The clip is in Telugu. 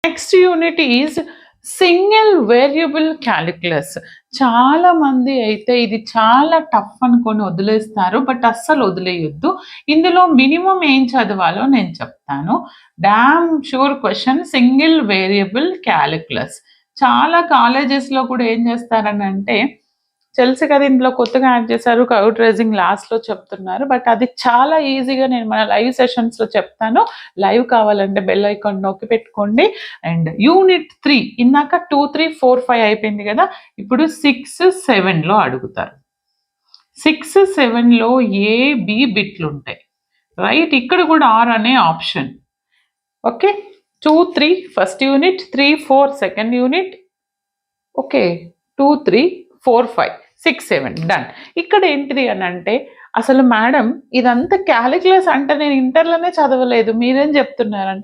Next unit is single variable calculus. చాలా మంది అయితే ఇది చాలా టఫ్ అనుకొని వదిలేస్తారు, బట్ అస్సలు వదిలేయొద్దు. ఇందులో మినిమం ఏం చదవాలో నేను చెప్తాను. Damn sure question, single variable calculus. చాలా కాలేజెస్లో కూడా ఏం చేస్తారని అంటే, తెలుసు కదా ఇందులో కొత్తగా యాడ్ చేశారు కర్వ్ ట్రేసింగ్, లాస్ట్లో చెప్తున్నారు, బట్ అది చాలా ఈజీగా నేను మన లైవ్ సెషన్స్లో చెప్తాను. లైవ్ కావాలంటే బెల్ ఐకాన్ నొక్కి పెట్టుకోండి. అండ్ యూనిట్ 3 ఇందాక 2, 3, 4, 5 అయిపోయింది కదా, ఇప్పుడు 6, 7లో అడుగుతారు. 6, 7లో ఏ బి బిట్లు ఉంటాయి, రైట్? ఇక్కడ కూడా ఆర్ అనే option. Okay, 2, 3 first unit, 3, 4 second unit. Okay, 2, 3, 4, 5, 6, 7 done. ఇక్కడ ఏంటిది అని అంటే, అసలు మేడం ఇదంతా క్యాలిక్యులస్ అంటే నేను ఇంటర్లోనే చదవలేదు, మీరేం చెప్తున్నారంటే